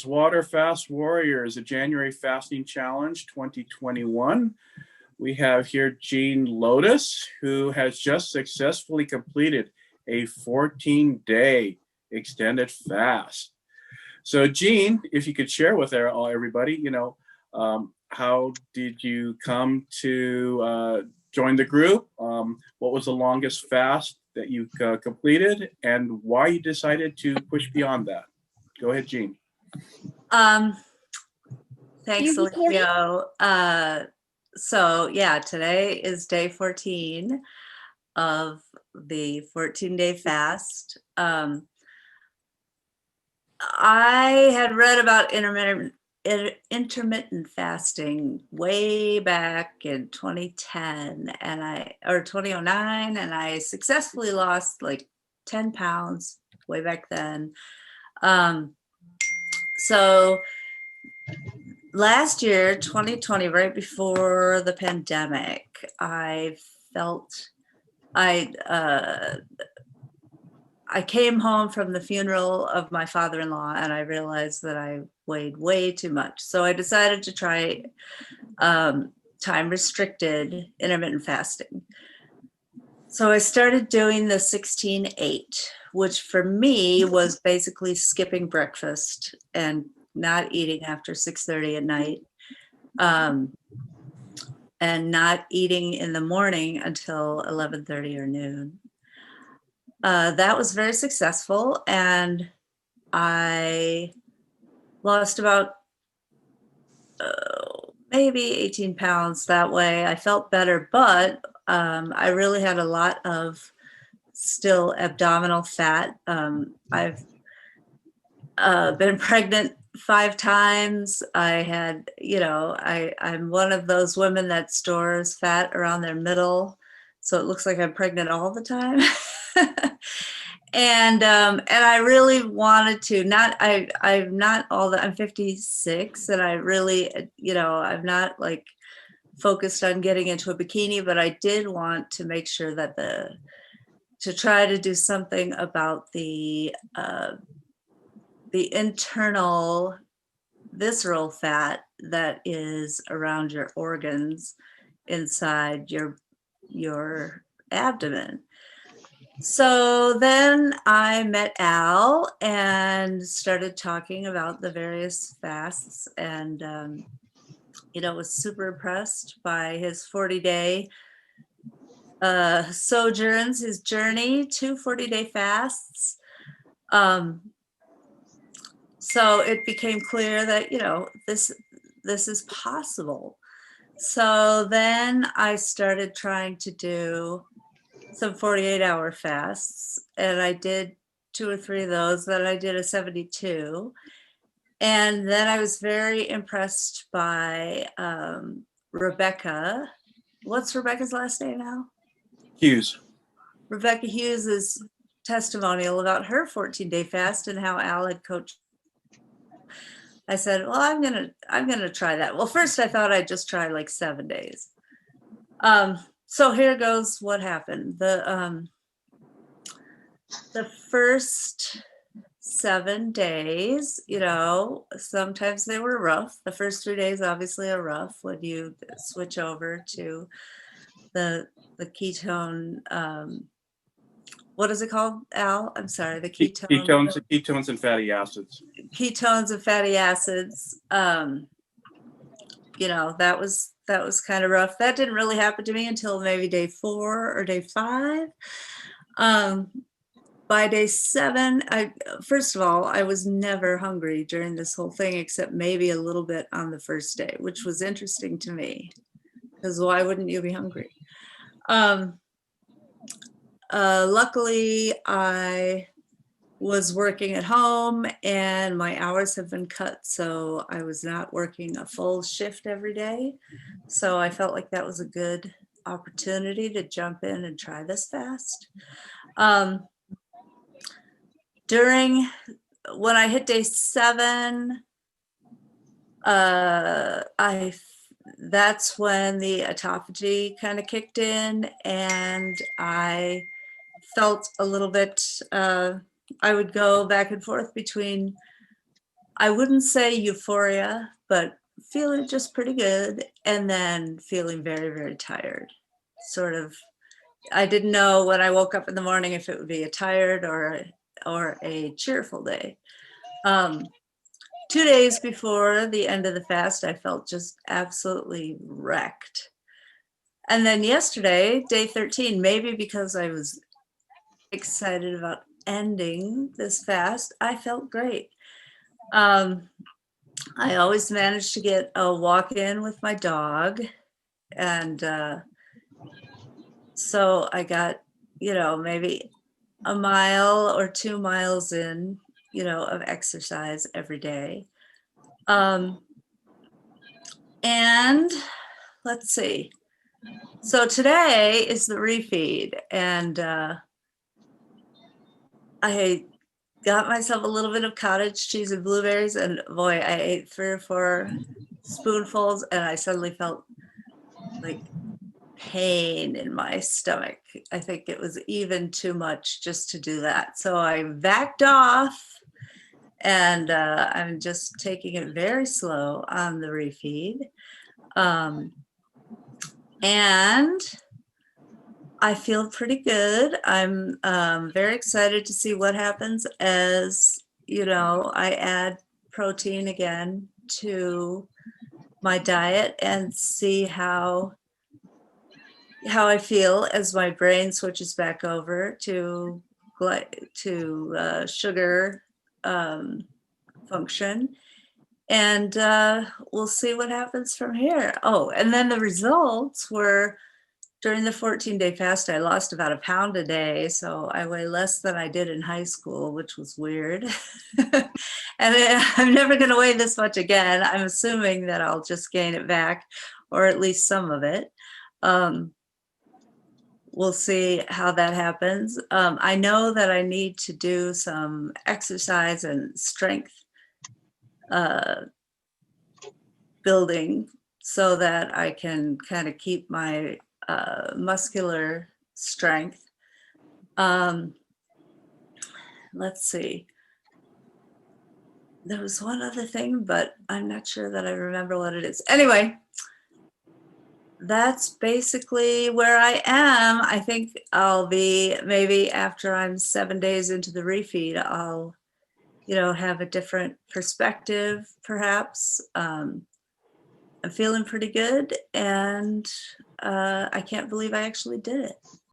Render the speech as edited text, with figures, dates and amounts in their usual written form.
Water Fast Warriors, a January Fasting Challenge 2021. We have here Jean Lotus, who has just successfully completed a 14-day extended fast. So Jean, if you could share with everybody, how did you come to join the group? What was the longest fast that you completed, and why you decided to push beyond that? Go ahead, Jean. Thanks, Leo. So yeah, today is day 14 of the 14-day fast. I had read about intermittent fasting way back in 2010 or 2009, and I successfully lost like 10 pounds way back then. So last year, 2020, right before the pandemic, I came home from the funeral of my father-in-law, and I realized that I weighed way too much. So I decided to try time-restricted intermittent fasting. So I started doing the 16-8, which for me was basically skipping breakfast and not eating after 6:30 at night, and not eating in the morning until 11:30 or noon. That was very successful, and I lost about maybe 18 pounds that way. I felt better, but I really had a lot of still abdominal fat. I've been pregnant 5 times. I had, I'm one of those women that stores fat around their middle, so it looks like I'm pregnant all the time. And I really wanted to I'm 56, and I really, I'm not like focused on getting into a bikini, but I did want to make sure that to try to do something about the internal visceral fat that is around your organs inside your abdomen. So then I met Al and started talking about the various fasts, and was super impressed by his 40-day sojourns, his journey to 40-day fasts. So it became clear that, this is possible. So then I started trying to do some 48-hour fasts, and I did 2 or 3 of those. Then I did a 72. And then I was very impressed by Rebecca. What's Rebecca's last name now? Hughes. Rebecca Hughes's testimonial about her 14-day fast and how Al had coached. I said, well, I'm gonna try that. Well, first I thought I'd just try like 7 days. So here goes what happened. The first 7 days, sometimes they were rough. The first 3 days obviously are rough when you switch over to the ketone. What is it called, Al? I'm sorry, the ketones and fatty acids. Ketones and fatty acids. That was kind of rough. That didn't really happen to me until maybe day 4 or day 5. By day 7, first of all, I was never hungry during this whole thing, except maybe a little bit on the first day, which was interesting to me, because why wouldn't you be hungry? Luckily, I was working at home, and my hours have been cut, so I was not working a full shift every day. So I felt like that was a good opportunity to jump in and try this fast. When I hit day 7, that's when the autophagy kind of kicked in, and I felt a little bit, I would go back and forth between I wouldn't say euphoria, but feeling just pretty good, and then feeling very, very tired. Sort of, I didn't know when I woke up in the morning if it would be a tired or a cheerful day. 2 days before the end of the fast, I felt just absolutely wrecked. And then yesterday, day 13, maybe because I was excited about ending this fast, I felt great. Um, I always manage to get a walk in with my dog. And so I got, maybe a mile or 2 miles in, of exercise every day. And let's see. So today is the refeed, and I got myself a little bit of cottage cheese and blueberries, and boy, I ate 3 or 4 spoonfuls, and I suddenly felt like pain in my stomach. I think it was even too much just to do that. So I backed off, and I'm just taking it very slow on the refeed. And I feel pretty good. I'm very excited to see what happens as, I add protein again to my diet and see how I feel as my brain switches back over to sugar function. And we'll see what happens from here. Oh, and then the results were during the 14-day fast, I lost about a pound a day. So I weigh less than I did in high school, which was weird. And I'm never going to weigh this much again. I'm assuming that I'll just gain it back, or at least some of it. We'll see how that happens. I know that I need to do some exercise and strength building so that I can kind of keep my muscular strength. Let's see. There was one other thing, but I'm not sure that I remember what it is. Anyway, that's basically where I am. I think I'll be, maybe after I'm 7 days into the refeed, I'll, have a different perspective, perhaps. I'm feeling pretty good, and I can't believe I actually did it.